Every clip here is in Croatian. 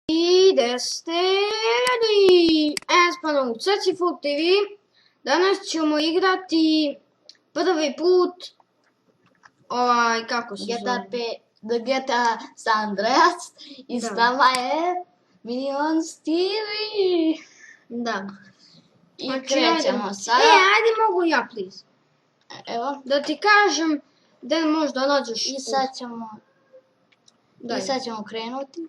Gde ste ljudi? Smo u Ceciful TV. Danas ćemo igrati prvi put kako se zove? GTA San Andreas i s nama je Minions TV. Da. I krećemo sada. Ajde mogu ja, please. Evo. Da ti kažem da možda nađeš. I sad ćemo krenuti.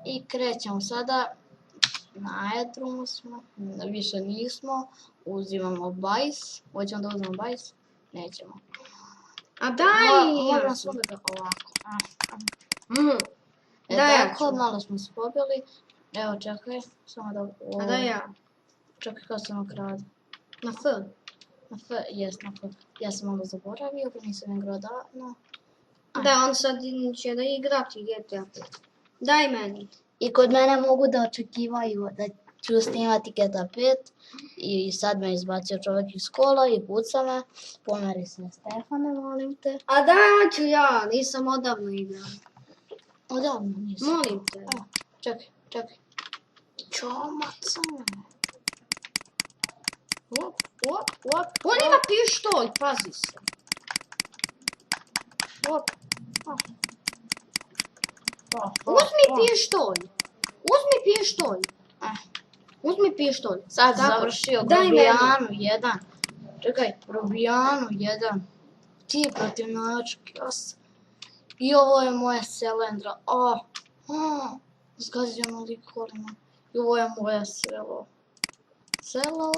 I krećemo sada. Na aerodromu smo. Više nismo. Uzimamo bajs. Hoćemo da uzmemo bajs? Nećemo. A daj! Moram samo da ovako. Tako, malo smo se pobili. Evo, čekaj. Samo da... A daj ja. Čekaj, kako sam okrada. Na F? Na F, jes, na F. Ja sam malo zaboravio, pa nisam igrao davno. Da, on sad će da igrati GTA. Daj meni. I kod mene mogu da očekivaju da ću snimati GTA 5 i sad me izbacio čovjek iz kola i puca me. Pomeri se, Stefane, molim te. A da, hoću ja, nisam odavno igrao. Odavno nisam. Molim te. Čekaj. Čomaca me. Op. On ima pištolj, pazi se. Op. Uzmi pištolj. Sad završio Grubijanu 1. Čekaj, Grubijanu 1. Ti protiv najjačeg jasa. I ovo je moje selendra. Zgazio me likolima. I ovo je moje selo. Selo.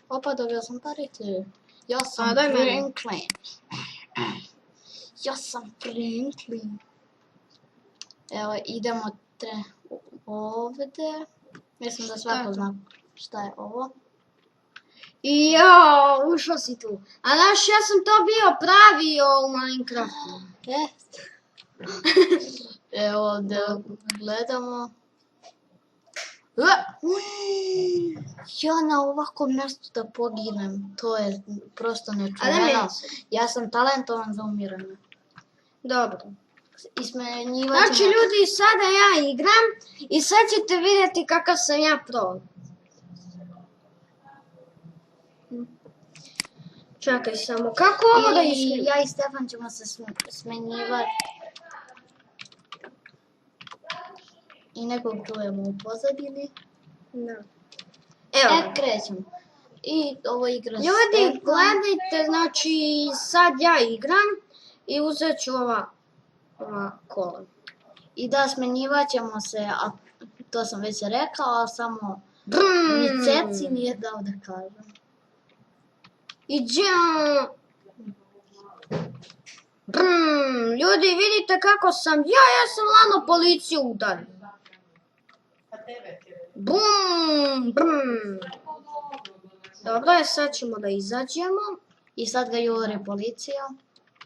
Opa, dobio sam parice. Ja sam Franklin. Evo, idemo ovdje. Mislim da svako zna šta je ovo. Jao, ušao si tu. A znaš, ja sam to bio pravio u Minecraftu. Evo, ovdje gledamo. Ja na ovakvom mjestu da poginem, to je prosto nečuveno. Ja sam talentovan za umiranje. Dobro. Znači ljudi, sada ja igram i sad ćete vidjeti kakav sam ja pro. Čekaj samo, kako ovo da iskrivim? Ja i Stefan ćemo se smenjivati. I nekog čujemo u pozadini. Da. Evo. Krećemo. I ovo igra Stefan. Ljudi, gledajte, znači sad ja igram i uzet ću ova kola. I da, smenjivat ćemo se, a to sam već rekao, ali samo ni Ceci nije dao da kažem. Ljudi, vidite kako sam, ja sam lano policiju udario. Bum. Dobro, sad ćemo da izađemo. I sad ga juri policija.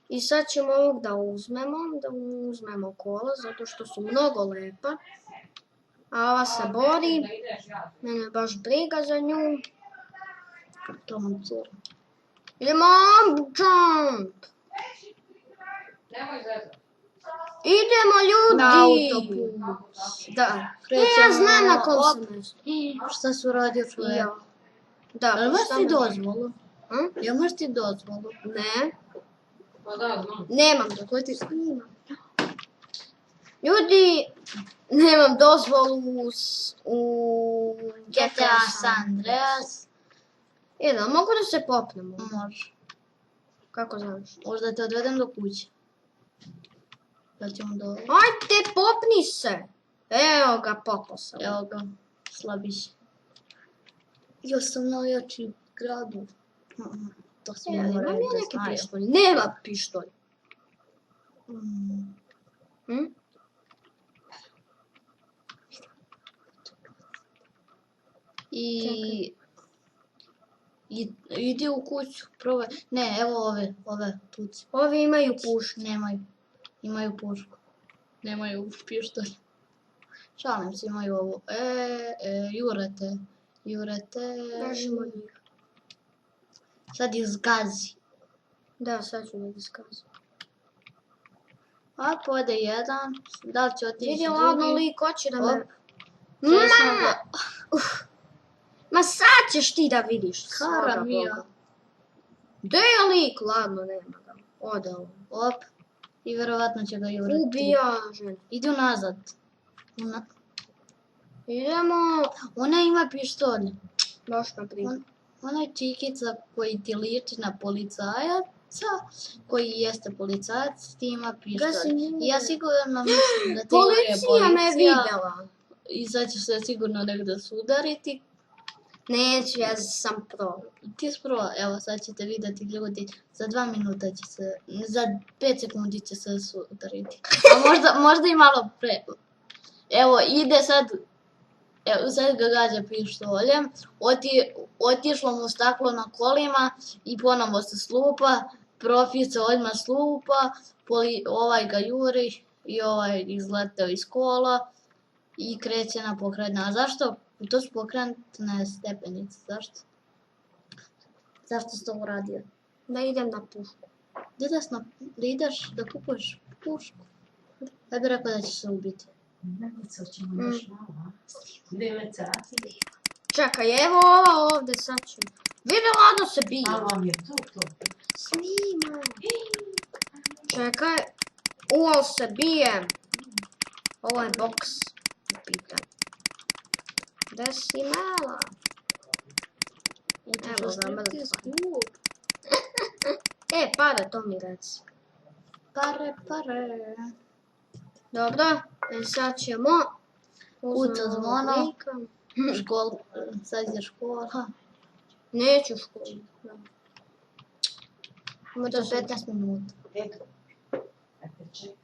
I sad ćemo ovog da uzmemo kola, zato što su mnogo lepa. A ova se bori. Mene baš briga za nju. Idemo, jump! Idemo, ljudi! Na autoput. Da. Ja znam na kom sam mjestu. Šta su radio čovjek? Da. Imaš ti dozvolu? Imaš ti dozvolu? Ne. Nemam da koji ti snimam. Ljudi, nemam dozvolu u GTA San Andreas. Da mogu da se popnemo? Može. Kako znaš? Možda te odvedem do kuće. Ajde, popni se! Evo ga, popao sam. Evo ga, slabiš. Ja sam najjači u gradu. To svi moraju da znaju. Nema pištolj. Idi u kuću, probaj. Ne, evo ove tuci. Ovi imaju pušku. Nemaju. Imaju pušku. Nemaju pištolj. Šalim se, imaju ovo. Jurete. Držimo njih. Sad ih zgazi. Da, sad ću da ti skazam. A pode jedan, da li će otići Vidi, ladno drugi? lik hoće da me... Op, česno ga. Ma sad ćeš ti da vidiš. Haram ja. Gde je lik? Ladno, nema ga. Ode on. Op, i verovatno će ga jurati. Ubija ženu. Idu nazad. Idemo. Ona ima pištolj. Baš me briga. Ona je čikica koji ti liči na policajaca, koji jeste policajac, ti ima pištolj. I ja sigurno mislim da te je Policija me videla. I sad ćeš se sigurno negdje sudariti. Neću, ja sam pro. Ti sprova, evo sad ćete vidjeti ljudi, za 2 minuta će se, za 5 sekundi će se sudariti. A možda i malo pre. Evo ide sad, evo sad ga gađa pištoljem, otišlo mu staklo na kolima i ponovo se slupa, profit se odmah slupa, ovaj ga juri i ovaj izletao iz kola i kreće na pokretne. A zašto? To su pokretne stepenice, zašto? Zašto si to uradio? Da idem na pušku. Da ideš da kupuješ pušku? Ja bih rekao da ćeš se ubiti. Mrvica, ćemo još malo, a? Delica. Čekaj, evo ova ovdje, sad ću. Vidi, ladno se bije. A vam je to. Snima. Čekaj. Uol se bije. Ovo je boks. Pitan. Gde si mala? Evo ga, mrtva. Pare, to mi reci. Pare. Dobro, sad ćemo... Kuca zvono. Sad je škola. Neću školu. Ima to 15 minuta.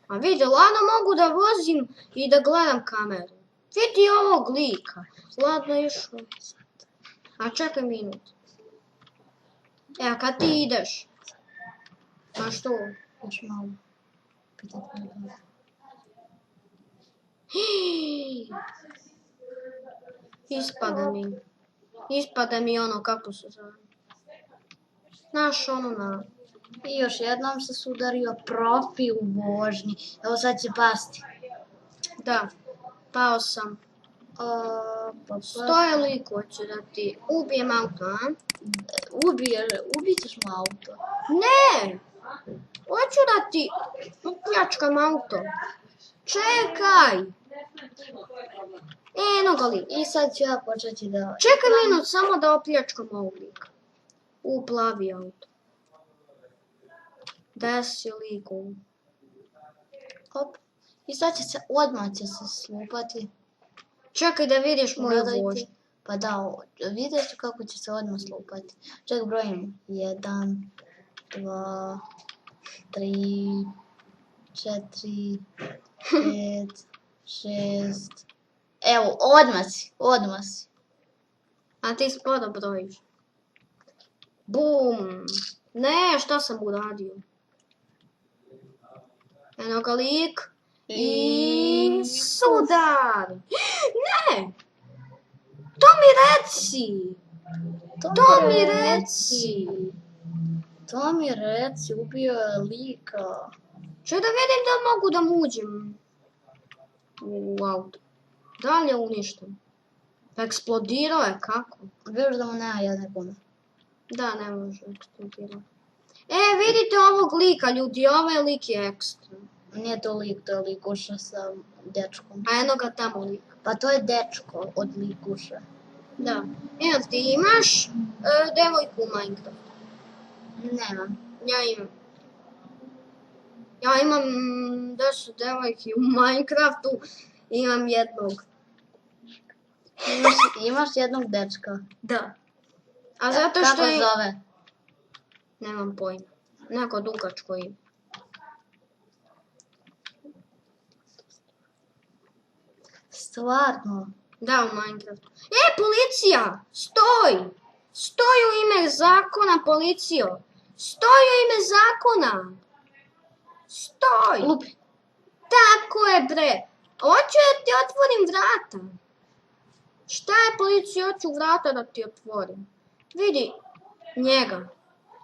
A vidi, lano mogu da vozim i da gledam kameru. Vidi ovog lika. Ladno išlo. A čekaj minut. Kad ti ideš? A što? Još malo. Pitat me. Ispada mi ono kako se zove. Znaš ono na... I još jednom se sudario profi u vožnji. Evo sad će pasti. Da, pao sam. Stoje lik, hoće da ti ubijem auto, a? Ubit ćeš mu auto. Ne! Hoću da ti upljačkam auto. Čekaj! Eno ga lik. I sad ću ja početi da... Čekaj minut, samo da opljačkam ovog lika. U plavi auto. Gde si liku? Hop. I sad će se, odmah će se slupati. Čekaj da vidiš moju vožnju. Pa da, vidjet ću kako će se odmah slupati. Čekaj, brojim. 1, 2, 3, 4, 5, 6... Evo, odmah si. A ti sporo brojiš. Bum! Ne, što sam uradio? Eno ga lik. I sudar! Ne! To mi reci! To mi reci, ubio je lika. Čekaj da vidim da mogu da mu uđem u auto. Da li je uništen? Eksplodirao je, kako? Vidiš da mu nema jedne gume. Da, ne može eksplodirati. Vidite ovog lika, ljudi, ovaj lik je ekstra. Nije to lik, to je likuša sa dečkom. A eno ga tamo lik. Pa to je dečko od likuša. Da. Evo ti imaš devojku u Minecraftu. Nemam. Ja imam. Ja imam 10 devojki u Minecraftu. Imam jednog. Imaš jednog dečka. Da. A zato što Kako zove? Nemam pojma. Neko dugačko ime. Stvarno? Da, u Minecraftu. Policija! Stoj! Stoj u ime zakona, policijo! Stoj u ime zakona! Stoj! Lupi. Tako je, bre! Hoću da ti otvorim vrata. Šta je policija? Hoću vrata da ti otvorim. Vidi, njega.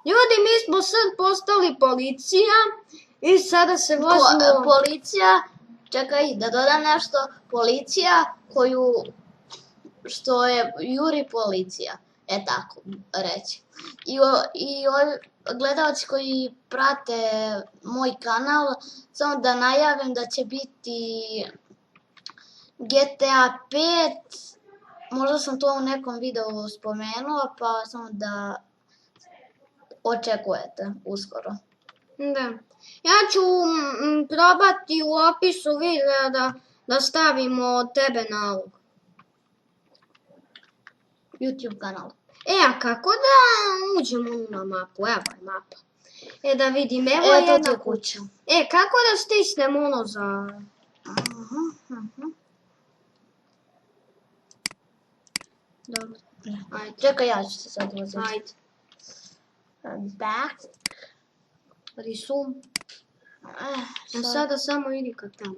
Ljudi, mi smo sad postali policija i sada se vozimo... Policija, čekaj da dodam nešto, policija što je juri policija, tako reći. I gledalci koji prate moj kanal, samo da najavim da će biti GTA 5, možda sam to u nekom videu spomenula, pa samo da očekujete uskoro. Da. Ja ću probati u opisu videa da stavimo od tebe nalog. YouTube kanal. A kako da uđemo na mapu? Evo je mapa. Da vidim, evo je jedna kuća. Kako da stisnem ono za... Dobro. Ajde. Čekaj, ja ću se sad voziti. Ajde. Back. Risum. Sada samo idi ka tamo.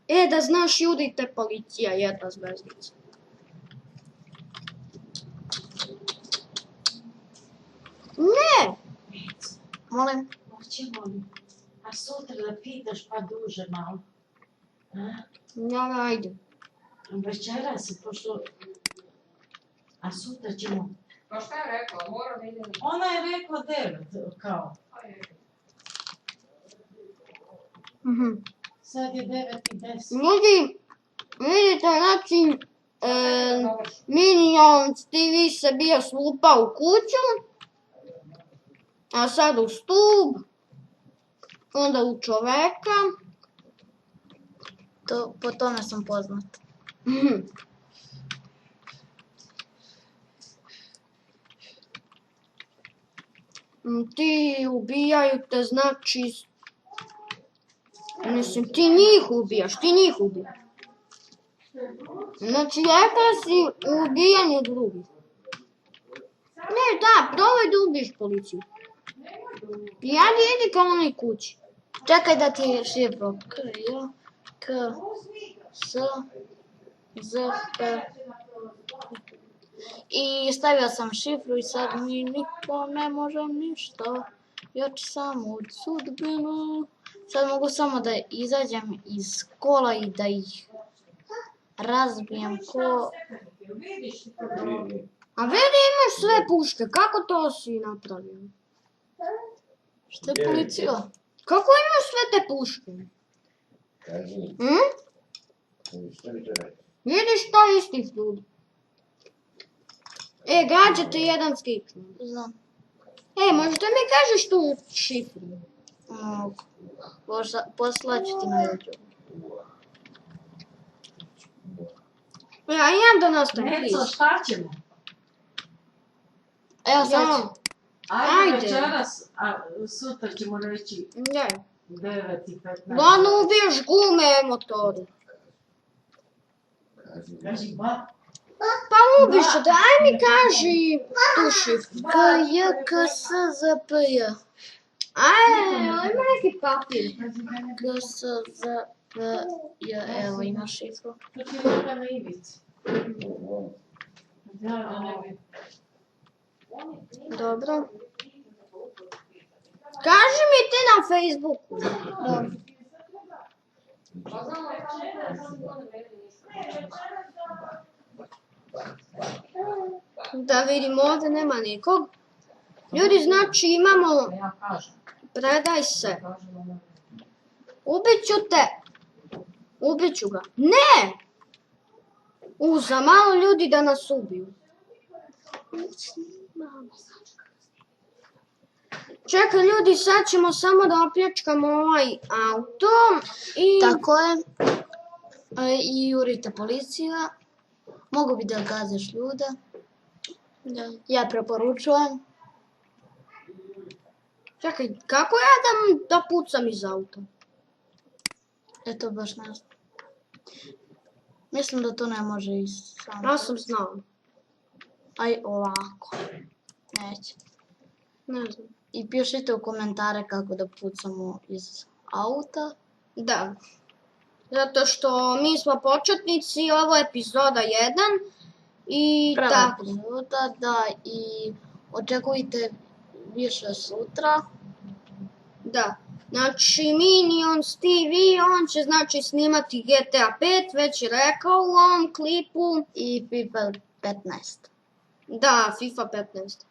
Ne. Da znaš, judite policija, jedna zvezdica. Ne! Molim. Hoćemo li? A sutra da pitaš pa duže malo. Ja, ajde. Večeras, pošto... A sutra ćemo... Pa šta je rekla? Mora da ide... Ona je rekla 9, kao. Sad je 9:10. Ljudi, vidite, znači, Minions TV se bio slupa u kuću, a sad u stub, onda u čoveka. Po tome sam poznat. Ti ubijaju te, znači... Mislim, ti njih ubijaš. Znači, rekla si ubijanje drugih. Ne, da, probaj da ubiješ policiju. Ja idi ka onoj kući. Čekaj da ti šifru. K, S, Z, P. I stavio sam šifru i sad mi niko ne može ništa. Ja ću samo od sudbinu. Sad mogu samo da izađem iz kola i da ih razbijem ko... A vidi, imaš sve puške, kako to si napravio? Što je policija? Kako imaš sve te puške? Vidiš to istih ljudi. Gađa te jedan skiknu. Znam. Možda mi kažeš tu šifru? Mogu. Poslat ću ti na YouTube. Ja da nastavim, Neco, please. šta ćemo? Evo sad ću. Ajde Ajde. večeras, a sutra ćemo reći Ne. 9:15. Glavno ubiješ gume motoru. Kaži ba. Pa ubiš ću te, aj mi kaži tu šifru. K, J, K, S, Z, P, J. Ima neki papir. K, S, Z, P, J. Evo ima šifru. To ti je rekla na ivici. Da ne bi. Dobro. Kaži mi ti na Facebooku. Dobro. Pa znamo da sam to ne vredi ništa. Da vidimo, ovdje nema nikog. Ljudi, znači imamo... Ja kažem. Predaj se. Kažem ona. Ubit ću te. Ubit ću ga. Ne! Za malo ljudi da nas ubiju. Čekaj ljudi, sad ćemo samo da opljačkamo ovaj auto i... Tako je. I jurite policija. Mogu bi da gaziš ljude. Ja preporučujem. Čekaj, kako ja da pucam iz auta? To baš ne znam. Mislim da to ne može i sam. Ja sam znao. Aj ovako. Neće. Ne znam. I pišite u komentare kako da pucamo iz auta. Da. Zato što mi smo početnici, ovo je epizoda 1. I Prva tako. epizoda, da, i očekujte više sutra. Da. Znači, Minions TV, on će znači snimati GTA 5, već je rekao u ovom klipu. I FIFA 15. Da, FIFA 15.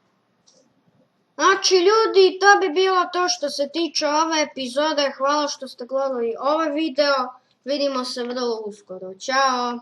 Znači, ljudi, to bi bilo to što se tiče ove epizode. Hvala što ste gledali ovaj video. Vidimo se vrlo uskoro. Ćao!